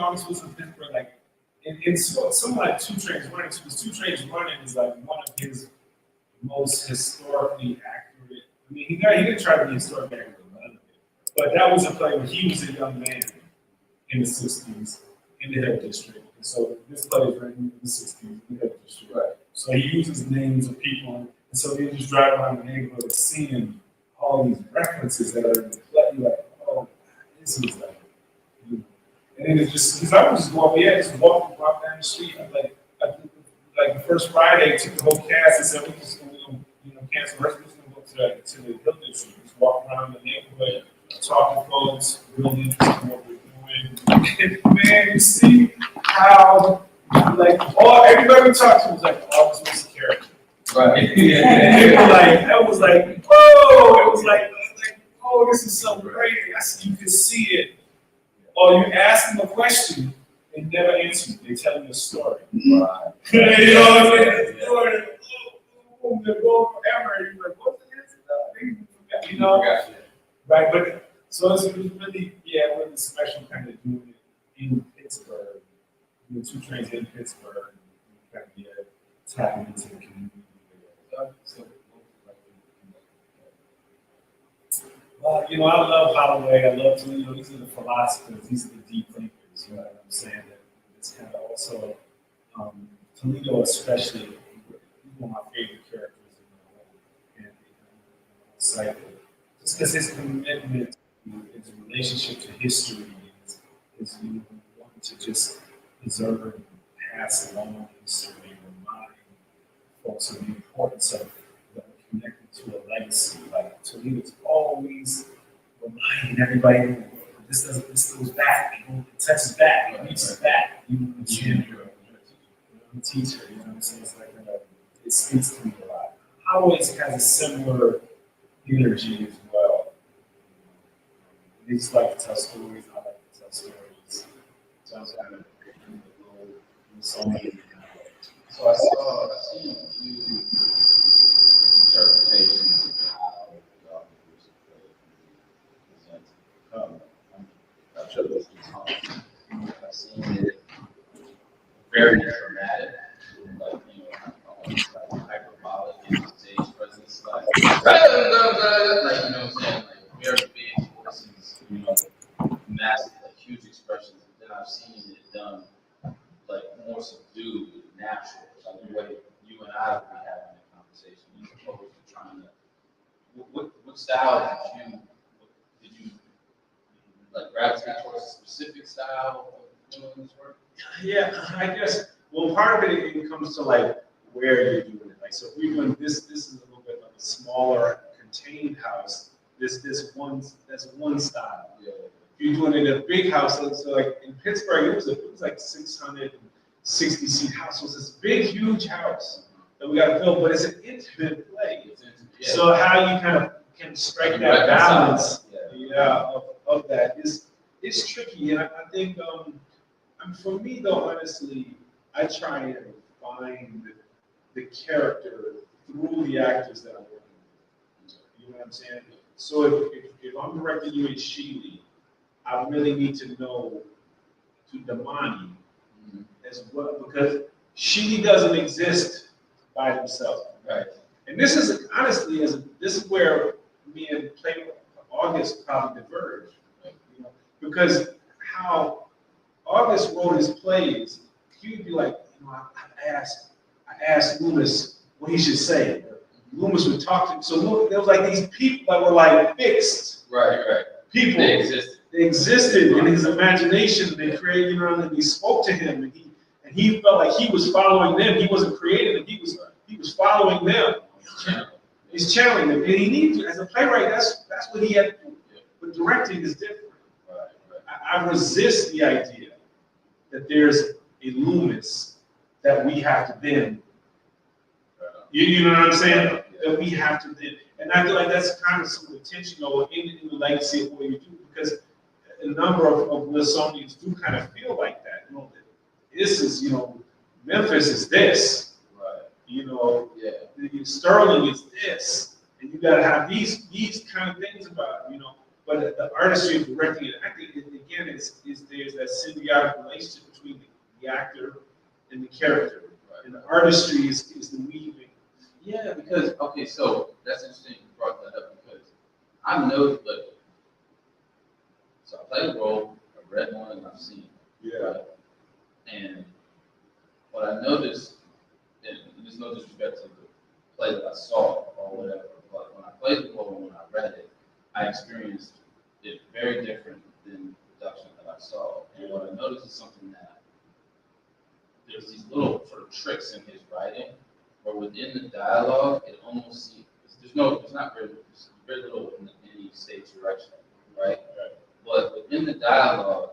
August was in Pittsburgh, like, in something like 2 Trains Running, because 2 Trains Running is like one of his most historically accurate. I mean, he didn't try to be historically accurate, but that was a play where he was a young man in the 60s in the Hill District. And so this play is written in the 60s in the Hill District. Right. So he uses names of people, and so you just drive around the neighborhood seeing all these references that are in the play. You're like, oh, this is like, you know. And then it's just, because I was just just walk down the street. Like the first Friday, took the whole cast and said, we're just going to cancel the rest. We're just going to go to the Hill District, just walk around the neighborhood, talk to folks, really interested in what we're doing. And man, you see how, like, everybody we talked to was like, oh, this was a character. Right. And they were like, that was like, whoa! It was like, oh, this is so great. You can see it. Or you ask them a question, they never answer you. They tell you a story. Right. You know what I'm saying? They're going forever. You're like, what's the answer? You know? Right, but so it's really special kind of doing it in Pittsburgh. 2 Trains in Pittsburgh, and kind of tapping into the community. Well, I love Holloway. I love Toledo. These are the philosophers. These are the deep thinkers. You know what I'm saying? That it's kind of also Toledo, especially, one of my favorite characters in the whole cycle. Just because his commitment to his relationship to history is wanting to just preserve and pass along history and remind folks of the importance of connected to a legacy. Like Toledo's always reminding everybody this goes back, it touches back, it reaches back. Even the champion, the teacher, you know what I'm saying? It's like it speaks to me a lot. Always has a similar energy as well. They just like to tell stories. I like to tell stories. So I was kind of so many. So I've seen a few interpretations of how the authors present. I'm sure those I've seen it very dramatic, like almost like hyperbolic in stage presence, like what I'm saying, like very big voices, massive, like huge expressions. And then I've seen it done like more subdued, natural, like the way you and I would be having a conversation, as opposed to trying to. What style did you like gravitate towards a specific style of doing this work? Yeah, I guess. Well, part of it comes to like where you're doing it. Like, so if we're doing this is a little bit of a smaller, contained house. That's one style. Yeah. If you're doing it in a big house, so like in Pittsburgh, it was like 660 seat house. So it's this big, huge house that we got to fill, but it's an intimate play. Yeah. So how you kind of can strike that balance, of that is tricky. And I think, for me though, honestly, I try and find the character through the actors that I'm working with. You know what I'm saying? So if I'm directing you in Sheely, I really need to know to Damani as well, because Sheely doesn't exist by himself. Right. And this is honestly, this is where me and August probably diverge, because how August wrote his plays, he would be like, I asked Loomis what he should say. Loomis would talk to him. So there was like these people that were like fixed. Right. People. They existed in his imagination. They created, and he spoke to him, and he felt like he was following them. He wasn't creating them. He was following them. He's channeling them. And he needs to, as a playwright, that's what he had to do. But directing is different. I resist the idea that there's a Loomis that we have to bend. You know what I'm saying? That we have to bend. And I feel like that's kind of some intentional in the legacy of what you do, because a number of Wilsonians do kind of feel like that. This is, Memphis is this. Right. Sterling is this. And you got to have these kind of things about it, But the artistry of directing and acting, again is there's that symbiotic relationship between the actor and the character. Right. And the artistry is the weaving. Yeah, because, okay, so that's interesting you brought that up because I know, like, so I played a role, I've read one, and I've seen it. Yeah. Right? And what I noticed, and there's no disrespect to the play that I saw or whatever, but when I played the role and when I read it, I experienced it very different than the production that I saw. And what I noticed is something that there's these little sort of tricks in his writing, where within the dialogue, it almost seems, there's not very, there's very little in any stage direction, right? But within the dialogue,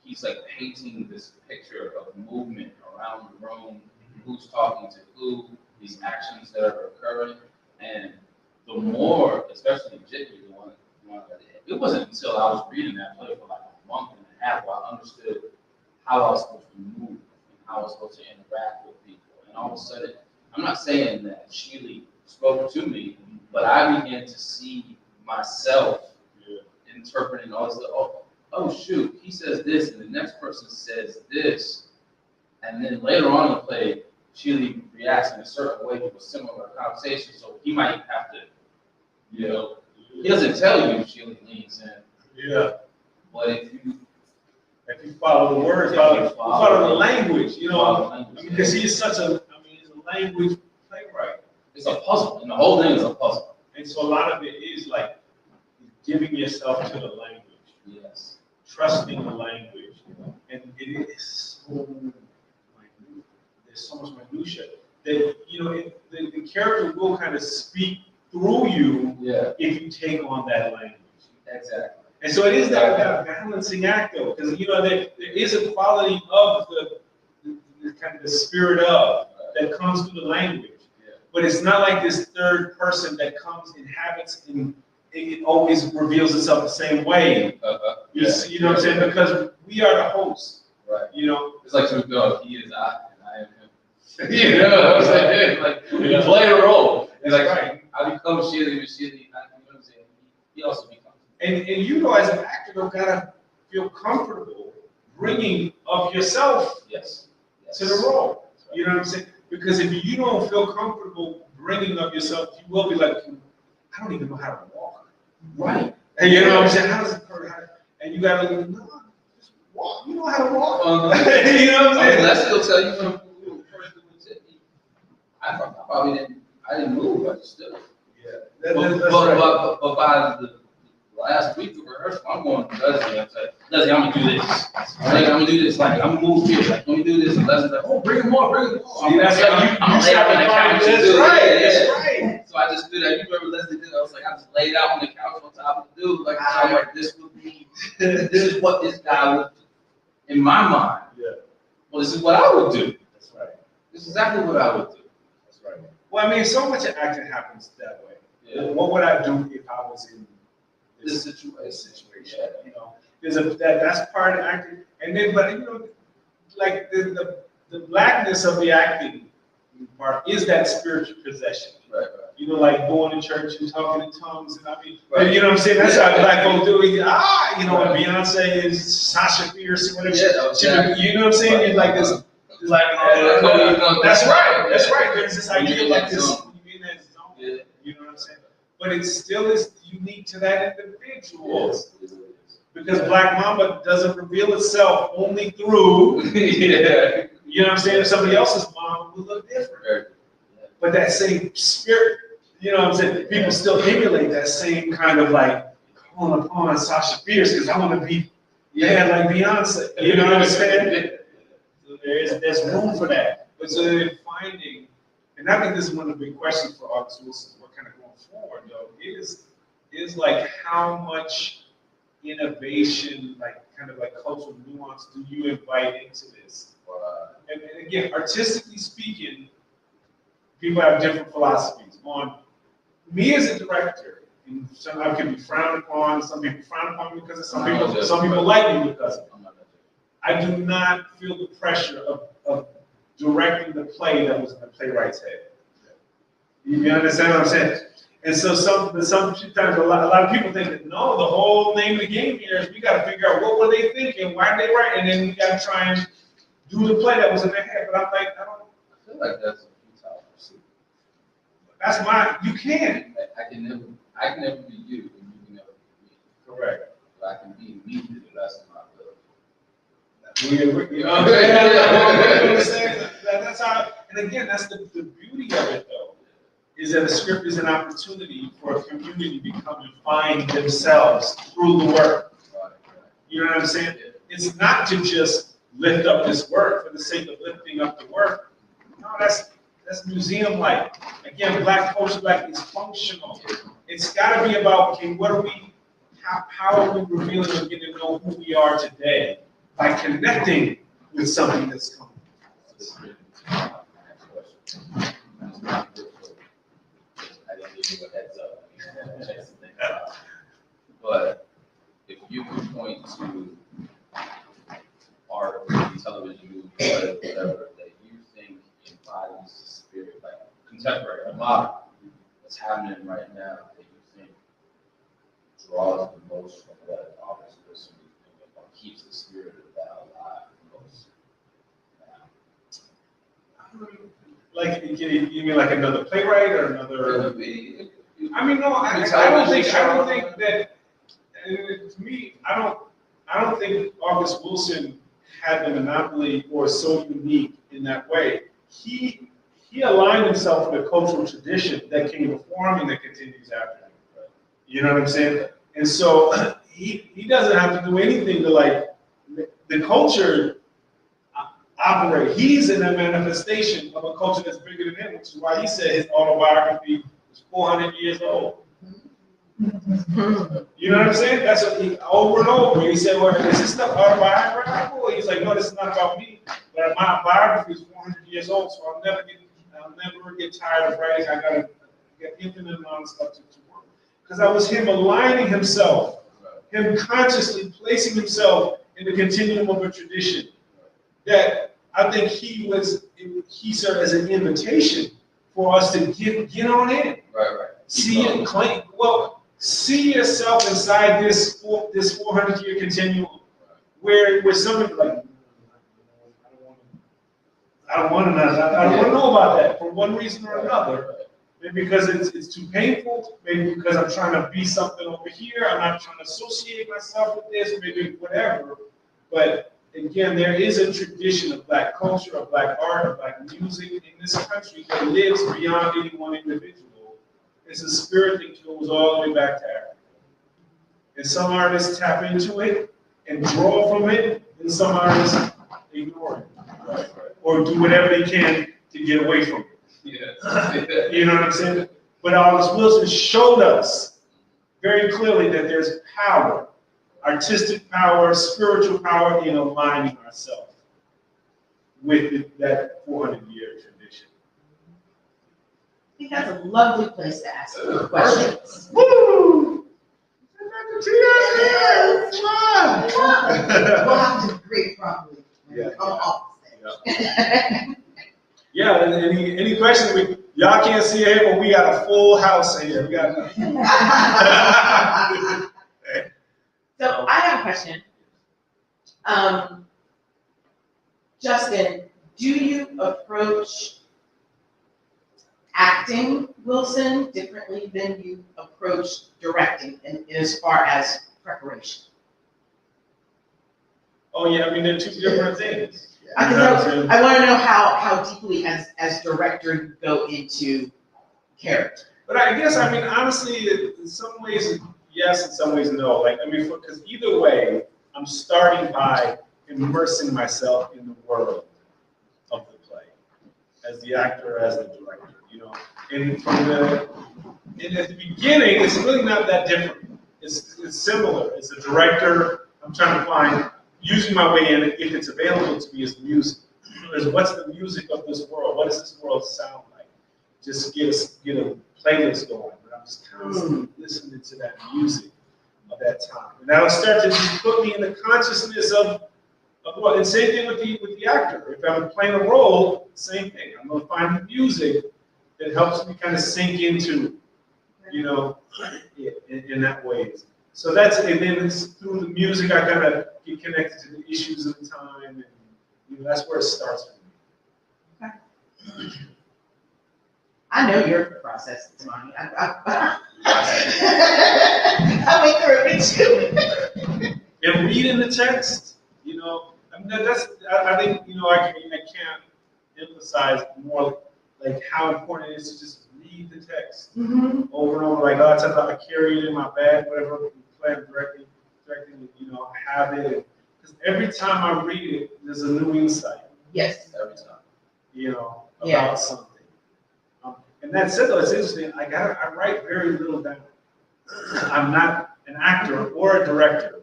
he's like painting this picture of movement around the room, who's talking to who, these actions that are occurring, and the more, especially Jitney, the one that it wasn't until I was reading that play for like a month and a half where I understood how I was supposed to move and how I was supposed to interact with people. And all of a sudden, I'm not saying that Sheely spoke to me, but I began to see myself interpreting all this. Oh shoot, he says this, and the next person says this, and then later on in the play, Sheely reacts in a certain way to a similar conversation. So he might have to, you know, he doesn't tell you if Sheely leans in. Yeah. But if you follow the words, follow the language, you know, because he's such he's a language playwright. It's a puzzle, and the whole thing is a puzzle. And so a lot of it is like giving yourself to the language. Yes. Trusting the language. And it is so minute. There's so much minutia that, you know, the character will kind of speak through you if you take on that language. Exactly. And so it is that balancing act, though, because, you know, there is a quality of the kind of the spirit of that comes through the language. Yeah. But it's not like this third person that comes, inhabits, and it always reveals itself the same way. You know what I'm saying? Because we are the hosts. Right. You know? It's like some God, he is I, and I am him. You know what I'm saying? Like, you play a role. It's like, right. I become Sheely, but Sheely, you know what I'm saying? He also becomes. And you know, as an actor, you gotta feel comfortable bringing of yourself to the role. Right. You know what I'm saying? Because if you don't feel comfortable bringing of yourself, you will be like, I don't even know how to walk. Right. And you know what I'm saying? How does it hurt? And you gotta no, just walk. You know how to walk. You know what I'm saying? I still tell you when we were first doing Sydney, I probably didn't move. I just stood. Yeah. But by the last week of rehearsal, I'm going to Leslie. I'm saying, Leslie, I'm gonna do this. Right? I'm gonna do this. Like I'm gonna move here. Like let me do this. And Leslie's like, oh, bring him more, bring him more. See, that's how you start on the couch. That's right. That's right. So I just did that. You remember Leslie did? I was like, I just laid out on the couch on top of the dude. Like I'm like, this would be. This is what this guy would do. In my mind. Yeah. Well, this is what I would do. That's right. This is exactly what I would do. That's right. Well, I mean, so much of acting happens that way. Yeah. What would I do if I was in this situation? Yeah. You know, there's that's part of acting, and then, but you know, like the blackness of the acting part is that spiritual possession. Right. You know, like going to church and talking in tongues, and I mean, you know what I'm saying? That's how black folks do it. You know, when Beyonce is Sasha Fierce, whatever. You know what I'm saying? It's like this. It's like, that's right. That's right. There's this idea like this. You in that zone. You know what I'm saying? But it still is unique to that individual. Yes. Because Black Mamba doesn't reveal itself only through, you know what I'm saying? Somebody else's mom will look different. But that same spirit, you know what I'm saying? People still emulate that same kind of like, calling upon Sasha Fierce because I want to be bad like Beyonce. You know what I'm saying? So there's room for that. But so they're finding, and I think this is one of the big questions for artists who are kind of going forward, though, is like how much innovation, like kind of like cultural nuance, do you invite into this? And again, artistically speaking, people have different philosophies on me as a director. And some I can be frowned upon. Some people frown upon me because of some people like me because of it. I do not feel the pressure of directing the play that was in the playwright's head. You understand what I'm saying? And so sometimes a lot of people think that no, the whole name of the game here is we got to figure out what were they thinking, why did they write, and then we got to try and do the play that was in their head. But I'm like, I feel like that's a futile pursuit. You can. I can never be you, and you can never be me. Correct. But I can be me to the best of my ability. That's how, and again, that's the beauty of it, though, is that a script is an opportunity for a community to come and find themselves through the work. You know what I'm saying? It's not to just lift up this work for the sake of lifting up the work. No, that's museum-like. Again, Black culture, Black is functional. It's got to be about, okay, how are we revealing and getting to know who we are today by connecting with something that's coming. I didn't give you a heads up. But if you could point to art, television, movie, whatever, that you think embodies the spirit, like contemporary or modern, what's happening right now, that you think draws the most from what August Wilson or keeps the spirit of that alive the most now? Like, you mean like another playwright or another? I mean, no, I don't think that. To me, I don't think August Wilson had the monopoly or so unique in that way. He aligned himself with a cultural tradition that came before him and that continues after him. You know what I'm saying? And so he doesn't have to do anything to like the culture operate. He's in a manifestation of a culture that's bigger than him, which is why he said his autobiography is 400 years old. You know what I'm saying? That's what over and over. He said, well, is this stuff autobiographical? He's like, no, this is not about me. But my biography is 400 years old, so I'll never get tired of writing. I gotta get infinite amount of stuff to work. Because that was him aligning himself, him consciously placing himself in the continuum of a tradition that I think he served as an invitation for us to get on in. Right. See it, claim. Well, see yourself inside this 400-year continuum, where somebody like, I don't want to know about that for one reason or another. Maybe because it's too painful. Maybe because I'm trying to be something over here. I'm not trying to associate myself with this. Maybe whatever. But again, there is a tradition of Black culture, of Black art, of Black music in this country that lives beyond any one individual. It's a spirit that goes all the way back to Africa. And some artists tap into it and draw from it, and some artists ignore it. Right. Or do whatever they can to get away from it. Yeah. You know what I'm saying? But August Wilson showed us very clearly that there's power, artistic power, spiritual power in aligning ourselves with that 400-year tradition. I think that's a lovely place to ask questions. Woo! We'll have to greet properly when we come off the stage. Yeah, any questions? Y'all can't see it here, but we got a full house here. We got. So I have a question. Justin, do you approach acting Wilson differently than you approach directing as far as preparation? Oh yeah, I mean they're two different things. I want to know how deeply as director you go into character. But I guess, I mean, honestly, in some ways, yes, in some ways, no. Like, I mean, because either way, I'm starting by immersing myself in the world of the play, as the actor, as the director, you know. And at the beginning, it's really not that different. It's similar. It's a director. I'm trying to find, using my way in, if it's available to me, as music. What's the music of this world? What does this world sound like? Just get a playlist going. But I'm just constantly listening to that music of that time. And that'll start to just put me in the consciousness of what, and same thing with the actor. If I'm playing a role, same thing. I'm gonna find the music that helps me kind of sink into you know, in that way. So that's, and then it's through the music, I kind of get connected to the issues of the time, and you know, that's where it starts for me. I know your process, Damani. I went through it too. And reading the text, you know, I mean, that's, I think, you know, I can't emphasize more like how important it is to just read the text over and over. Like a lot of times I carry it in my bag, whatever, plan directly, you know, have it. Because every time I read it, there's a new insight. Yes. Every time. You know, about something. And that said, though, it's interesting. I write very little down. I'm not an actor or a director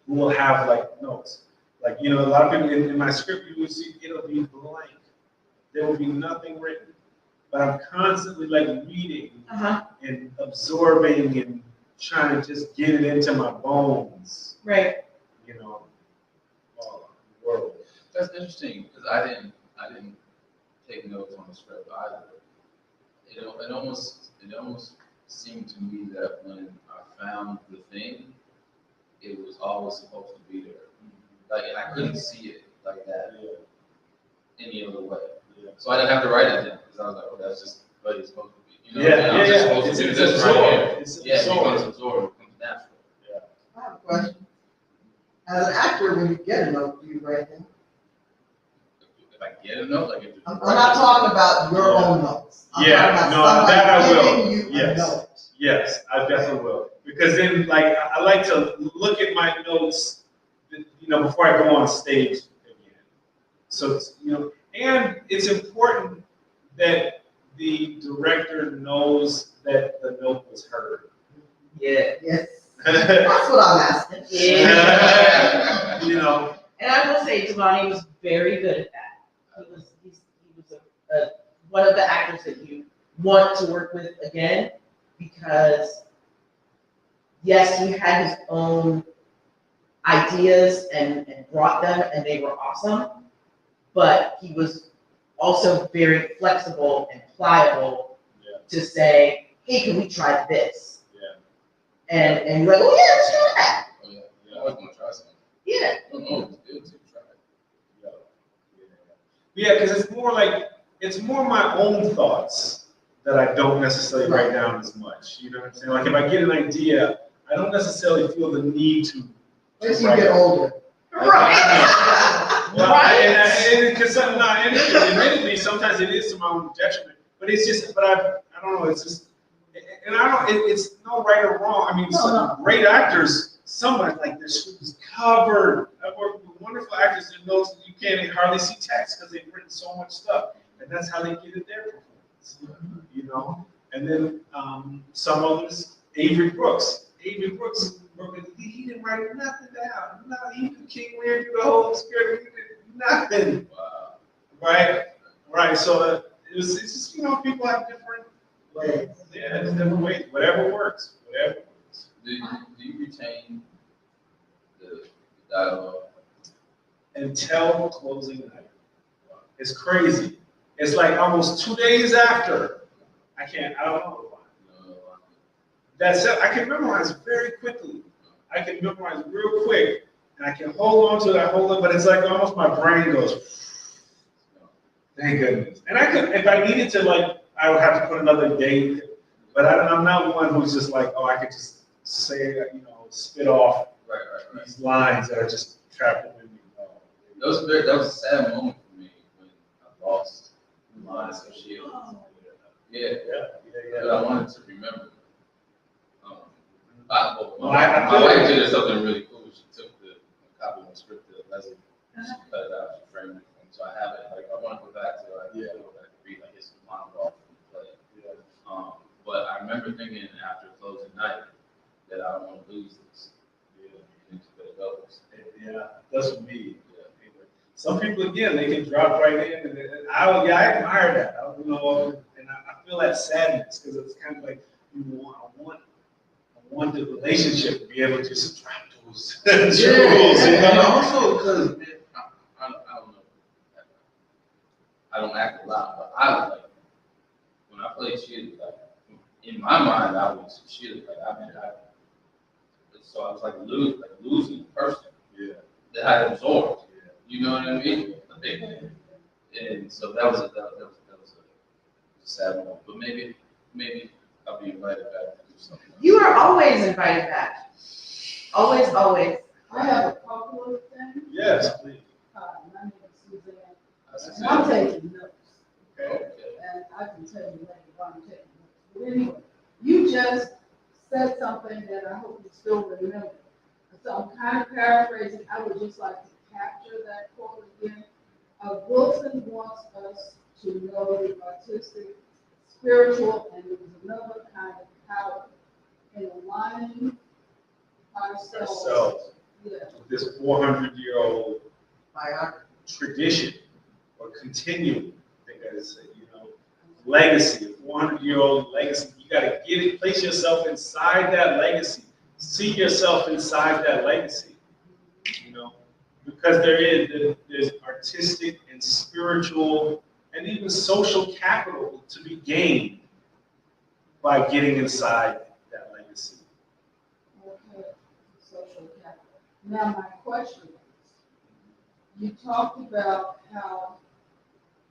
who will have like notes. Like, you know, a lot of people in my script, you will see it'll be blank. There will be nothing written. But I'm constantly like reading and absorbing and trying to just get it into my bones. Right. You know, world. That's interesting because I didn't take notes on the script either. It almost seemed to me that when I found the thing, it was always supposed to be there. Like, and I couldn't see it like that any other way. So I didn't have to write it down because I was like, oh, that's just what it's supposed to be. You know, I'm just supposed to do this right here. It becomes absorbed, it becomes natural. I have a question. As an actor, when you get a note, do you write them? If I get a note, like if I'm not talking about your own notes. I'm talking about somebody that I will. giving you a note. Yes, I definitely will. Because then, like, I like to look at my notes, you know, before I go on stage again. So, you know, and it's important that the director knows that the note was heard. Yeah. Yes. That's what I'm asking. Yeah. You know. And I will say, Damani was very good at that. He was one of the actors that you want to work with again, because yes, he had his own ideas and brought them, and they were awesome, but he was also very flexible and pliable to say, hey, can we try this? And you're like, oh yeah, let's try that. Oh yeah, I always want to try something. Yeah. Oh, it's good to try it. Yeah, because it's more my own thoughts that I don't necessarily write down as much. You know what I'm saying? Like if I get an idea, I don't necessarily feel the need to. As you get older. Right. Because admittedly, sometimes it is to my own detriment. But it's just, I don't know. It's just, and it's no right or wrong. I mean, some great actors, somebody like their script is covered. I've worked with wonderful actors that knows that you can't hardly see text because they've written so much stuff, and that's how they get it their performance. You know, and then some others, Avery Brooks, he didn't write nothing down. No, he the King ran through the whole script. He did nothing. Wow. Right. So it's just, you know, people have different, it's different ways. Whatever works. Do you retain the dialogue? Until closing night. It's crazy. It's like almost 2 days after. I don't know why. That's it. I can memorize very quickly. I can memorize real quick, and I can hold on to it. But it's like almost my brain goes, thank goodness. And I could, if I needed to, like, I would have to put another date. But I'm not one who's just like, oh, I could just say, you know, spit off these lines that are just trapped in me. That was a sad moment for me when I lost Lines of Shield. Yeah. But I wanted to remember. My wife did something really cool. She took the copy of the script to Leslie, she cut it out, she framed it, and so I have it. Like I want to go back to it. I could read like his monologue from the play. But I remember thinking after closing night that I don't want to lose this. And but it goes. Yeah, that's for me. Some people again, they can drop right in, and I admire that. You know, and I feel that sadness because it's kind of like I want the relationship to be able to just drop those jewels. You know? And also because I don't know, I don't act a lot, but I was like when I play shit like in in my mind, I was shit. Like so I was like losing the person that I absorbed. You know what I mean? And so that was a sad moment. But maybe I'll be invited back to do something. You are always invited back. Always, always. I have a couple of things. Yes, please. My name is Suzanne, I said, and I'm taking notes, okay. and I can tell you later why I'm taking notes. But anyway, you just said something that I hope you still remember. So I'm kind of paraphrasing. I would just like to capture that quote again. Wilson wants us to know the artistic, spiritual, and there was another kind of power in aligning ourselves. Ourselves. Yeah. This 400-year-old Biography. tradition or continuum, I think that is, legacy, a 400-year-old legacy. You got to get it, place yourself inside that legacy. See yourself inside that legacy, because there's artistic and spiritual and even social capital to be gained by getting inside that legacy. Okay, social capital. Now, my question is, you talked about how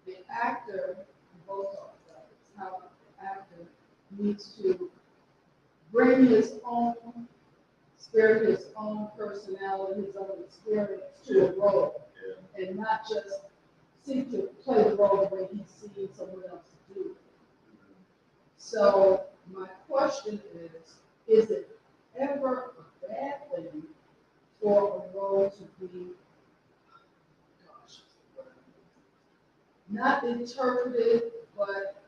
the actor, both of us, how the actor needs to bring his own spirit, his own personality, his own experience to a role, and not just seek to play the role the way he's seen someone else do it. So my question is it ever a bad thing for a role to be, not interpreted, but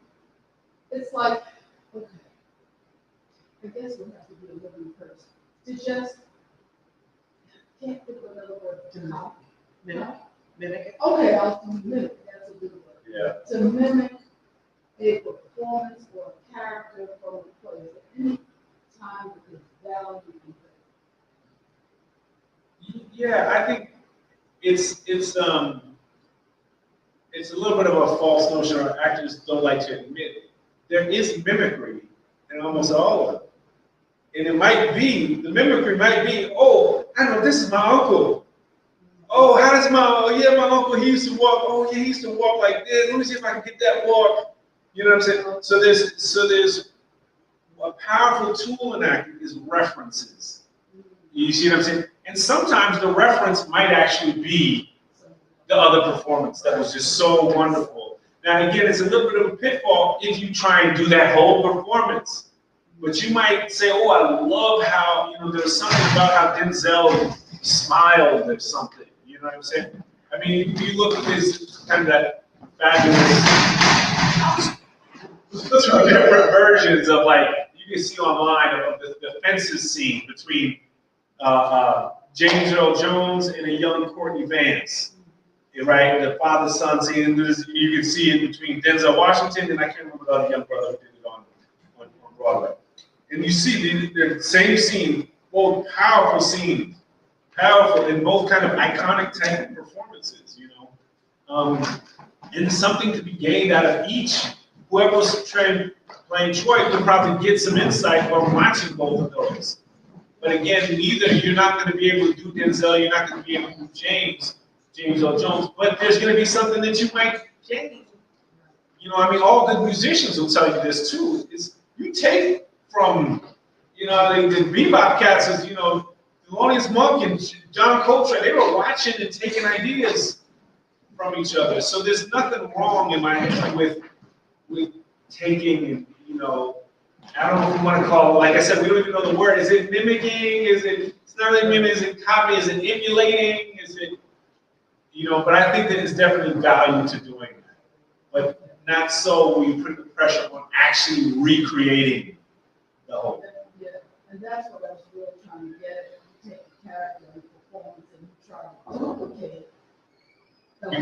it's like, okay, I guess we have to be a living person. To just, can't think of another word, to copy. Mimic. Okay, I'll do mimic, that's a good word. Yeah. To mimic a performance or a character from a play. At any time that there's value in it. Yeah, I think it's a little bit of a false notion, or actors don't like to admit. There is mimicry in almost all of them. And the mimicry might be, oh, I know this is my uncle. Oh, my uncle, he used to walk, oh yeah, he used to walk like this. Let me see if I can get that walk. You know what I'm saying? So there's a powerful tool in acting is references. You see what I'm saying? And sometimes the reference might actually be the other performance that was just so wonderful. Now again, it's a little bit of a pitfall if you try and do that whole performance. But you might say, oh, I love how, there's something about how Denzel smiled or something. You know what I'm saying? I mean, if you look at his kind of that fabulous, two different versions of you can see online of the fences scene between James Earl Jones and a young Courtney Vance. Right? The father-son scene, you can see it between Denzel Washington and I can't remember the other young brother who did it on Broadway. And you see the same scene, both powerful scenes, powerful and both kind of iconic type of performances, and something to be gained out of each. Whoever's playing Troy could probably get some insight from watching both of those. But again, you're not going to be able to do Denzel, you're not going to be able to do James Earl Jones, but there's going to be something that you might gain. All good musicians will tell you this too, is you take from, the bebop cats, is, Thelonious Monk and John Coltrane, they were watching and taking ideas from each other. So there's nothing wrong in my head with taking and, I don't know if you want to call it, like I said, we don't even know the word. Is it mimicking? It's not really mimicking, is it copy? Is it emulating? Is it, but I think that there's definitely value to doing that. But not so when you put the pressure on actually recreating the whole thing. Yeah, and that's what I was really trying to get at. You take the character and performance and you try to duplicate it. You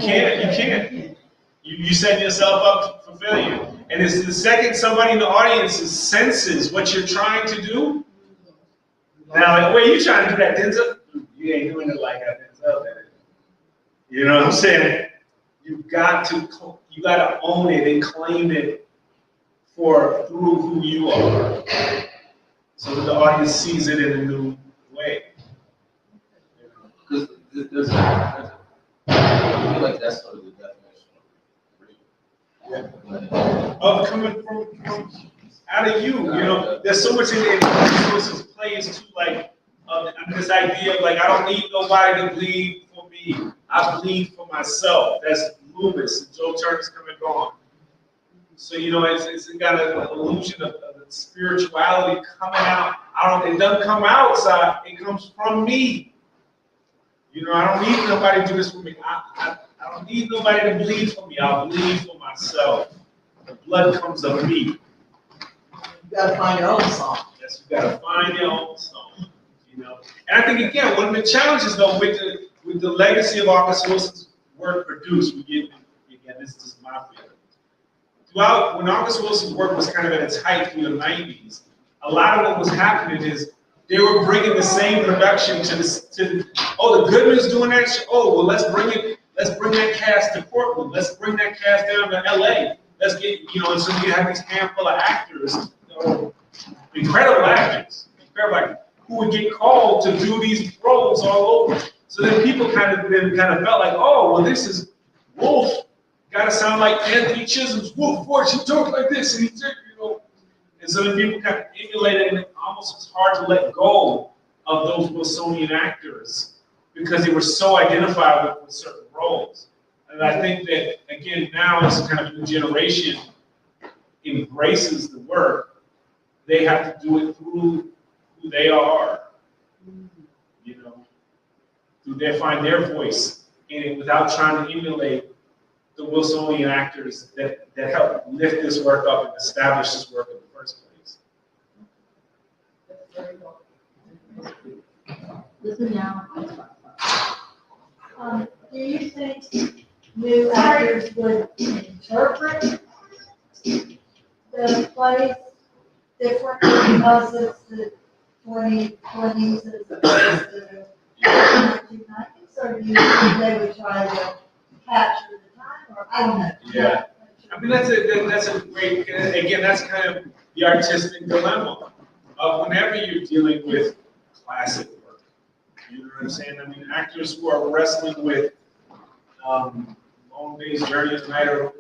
can't. You set yourself up for failure. And it's the second somebody in the audience senses what you're trying to do. Now, wait, you trying to do that, Denzel? You ain't doing it like that, Denzel did it. You know what I'm saying? You got to own it and claim it through who you are, so that the audience sees it in a new way. Because I feel like that's sort of the definition of real. Of coming from out of you, there's so much in it. This plays to like this idea of like I don't need nobody to bleed for me. I bleed for myself. That's Loomis and Joe Turner's come and gone. So it's got an illusion of spirituality coming out. It doesn't come outside. It comes from me. I don't need nobody to do this for me. I don't need nobody to bleed for me. I'll bleed for myself. The blood comes of me. You gotta find your own song. Yes, you gotta find your own song. And I think again, one of the challenges though with the legacy of August Wilson's work produced, this is my feeling. Throughout, when August Wilson's work was kind of at its height through the 90s, a lot of what was happening is they were bringing the same production to the Goodman's doing that. Oh, well, let's bring that cast to Portland. Let's bring that cast down to LA. Let's get, and so you have these handful of actors, incredible actors, who would get called to do these roles all over. So then people kind of felt like, oh, well, this is Wolf. Got to sound like Anthony Chisholm's Wolf voice. He talked like this, and he did, And so then people kind of emulated, and it almost was hard to let go of those Wilsonian actors because they were so identified with certain roles. And I think that, again, now as kind of new generation embraces the work, they have to do it through who they are, find their voice in it without trying to emulate the Wilsonian actors that helped lift this work up and establish this work in the first place. Listen now. Do you think new actors would interpret the plays differently because it's the 2020s as opposed to the 1990s? Or do you think they would try to capture the time? Or I don't know. Yeah. I mean, that's a great, again, that's kind of the artistic dilemma of whenever you're dealing with classic work. You know what I'm saying? I mean, actors who are wrestling with Long Day's Journey of Night or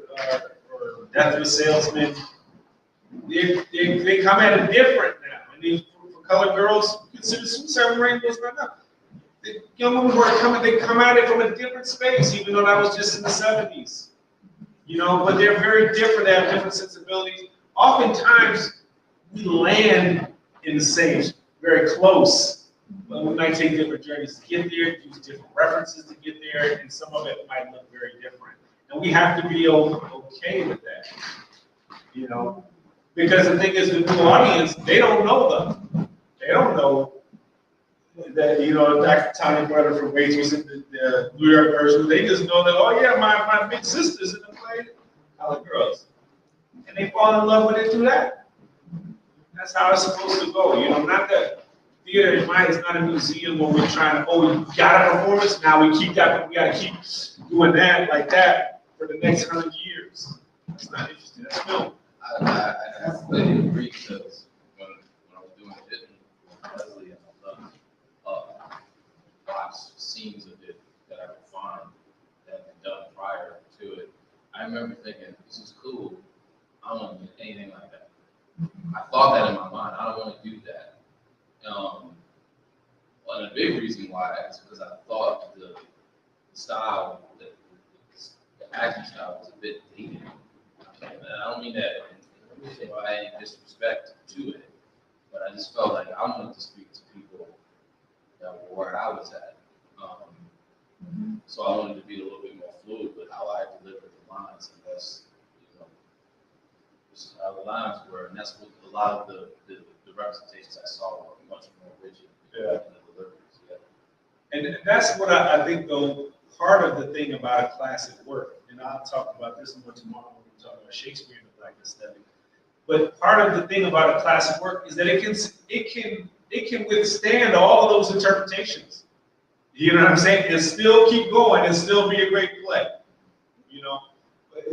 Death of a Salesman, they come at it different now. I mean, for colored girls, consider Suicide Rainbows right now. The young women who are coming, they come at it from a different space, even though that was just in the 70s. But they're very different, they have different sensibilities. Oftentimes, we land in the same, very close, but we might take different journeys to get there, use different references to get there, and some of it might look very different. And we have to be okay with that, Because the thing is, the new audience, they don't know them. They don't know that, Dr. Tommy Brother from Waits was in the New York version. They just know that, oh yeah, my big sister's in the play, Colored Girls. And they fall in love with it through that. That's how it's supposed to go, not that theater in mind is not a museum where we're trying to, we got a performance, now we got to keep doing that like that for the next 100 years. That's not interesting, that's film. I completely agree because when I was doing it, Leslie and watch scenes of it that I could find that had been done prior to it. I remember thinking, this is cool. I don't want to do anything like that. I thought that in my mind. I don't want to do that. And a big reason why is because I thought the style, the acting style was a bit dated. And I don't mean that by any disrespect to it, but I just felt like I wanted to speak to people that were where I was at. So I wanted to be a little bit more fluid with how I delivered the lines, and that's, just how the lines were, and that's what a lot of the representations I saw were much more rigid in the deliveries. And that's what I think, though, part of the thing about a classic work, and I'll talk about this more tomorrow when we talk about Shakespeare and the Black aesthetic. But part of the thing about a classic work is that it can withstand all of those interpretations. You know what I'm saying? And still keep going and still be a great play.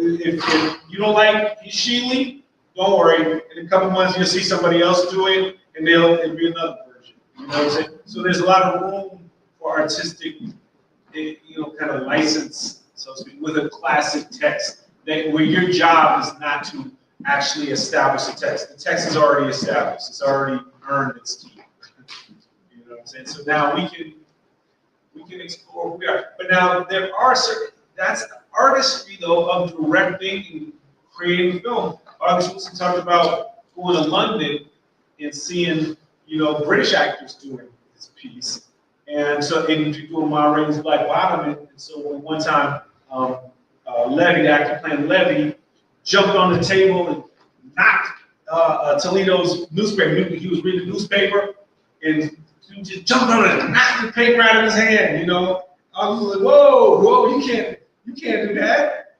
If you don't like Sheely, don't worry, in a couple months, you'll see somebody else do it, and it'll be another version. You know what I'm saying? So there's a lot of room for artistic, kind of license, so to speak, with a classic text, where your job is not to actually establish the text. The text is already established. It's already earned its keep. You know what I'm saying? So now we can explore who we are. But now there are certain, that's the artistry though of directing and creating film. August Wilson talked about going to London and seeing, British actors doing this piece. And so, and people in Ma Rainey's Black Bottom, and so one time, Levy, the actor playing Levy, jumped on the table and knocked Toledo's newspaper. He was reading the newspaper, and he just jumped on it and knocked the paper out of his hand. I was like, whoa, you can't do that.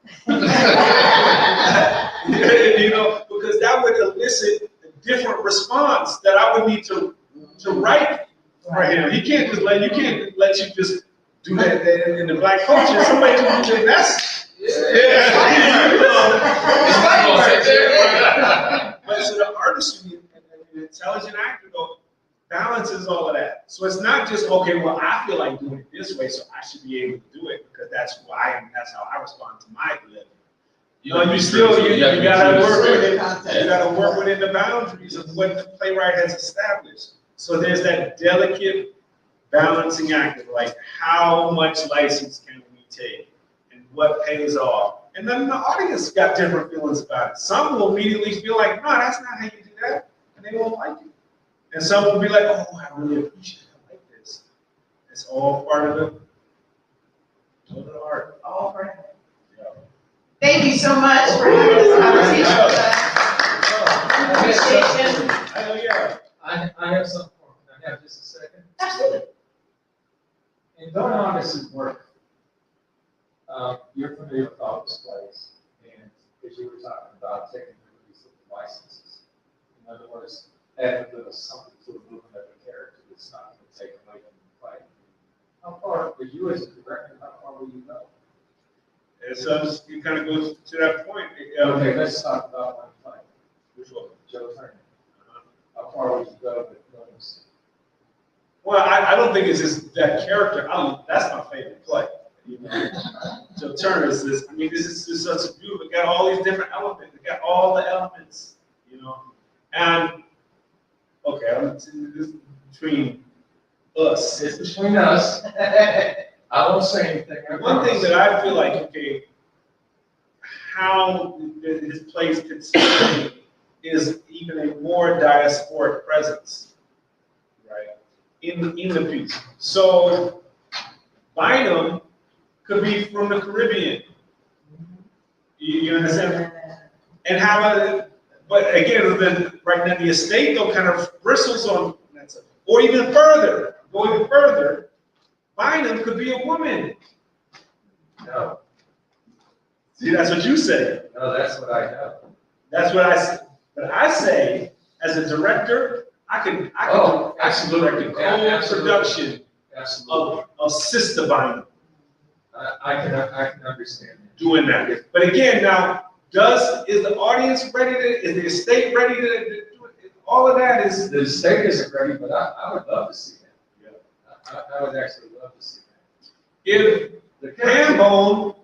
Because that would elicit a different response that I would need to write for him. You can't let you just do that in the black culture. Somebody can do that. But so the artistry and the intelligent actor though balances all of that. So it's not just, okay, well, I feel like doing it this way, so I should be able to do it because that's who I am. That's how I respond to my living. You gotta work with it. You gotta work within the boundaries of what the playwright has established. So there's that delicate balancing act of like, how much license can we take and what pays off? And then the audience got different feelings about it. Some will immediately feel like, no, that's not how you do that, and they won't like it. And some will be like, oh, I really appreciate it. I like this. It's all part of the total art. All for him. Thank you so much for having this conversation with us. Appreciation. I have something for you. Can I have just a second? Absolutely. In going on this work, you're familiar with all this plays, and as you were talking about taking the release of the licenses, in other words, adding a little something to the movement of the character that's not going to take away from the play. How far, for you as a director, how far will you go? And so it kind of goes to that point. Okay, let's talk about one play. Which one? Joe Turner. How far would you go with those? Well, I don't think it's just that character. That's my favorite play. Joe Turner is this. I mean, this is just such a beautiful. It got all these different elements. It got all the elements, And okay, this is between us. It's between us. I won't say anything. One thing that I feel like, okay, how his plays could stay is even a more diasporic presence, right, in the piece. So Bynum could be from the Caribbean. You understand? And but again, right now the estate though kind of bristles on that, or even further, go even further. Bynum could be a woman. No. See, that's what you say. No, that's what I know. That's what I say. But I say, as a director, I can absolutely. direct a co-production Absolutely. of Sister Bynum. I can understand that. Doing that. But again, now, is the audience ready is the estate ready to do it? All of that is. The state isn't ready, but I would love to see that. I would actually love to see that. If the Hambone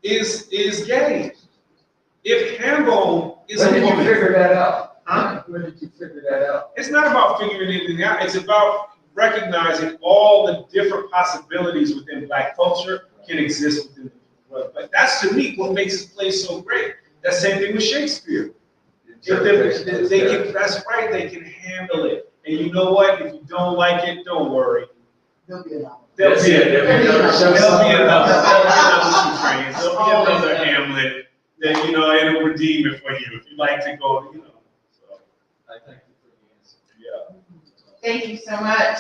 is gay, if Hambone is When a did you woman, figure that out? Huh? When did you figure that out? It's not about figuring anything out. It's about recognizing all the different possibilities within Black culture can exist within the world. But that's to me what makes this place so great. That same thing with Shakespeare. That's right. They can handle it. And you know what? If you don't like it, don't worry. There'll be another. There'll be another There'll Two Trains. There'll be another Hamlet that, it'll redeem it for you if you like to go, So, I thank you for the answer. yeah. Thank you so much.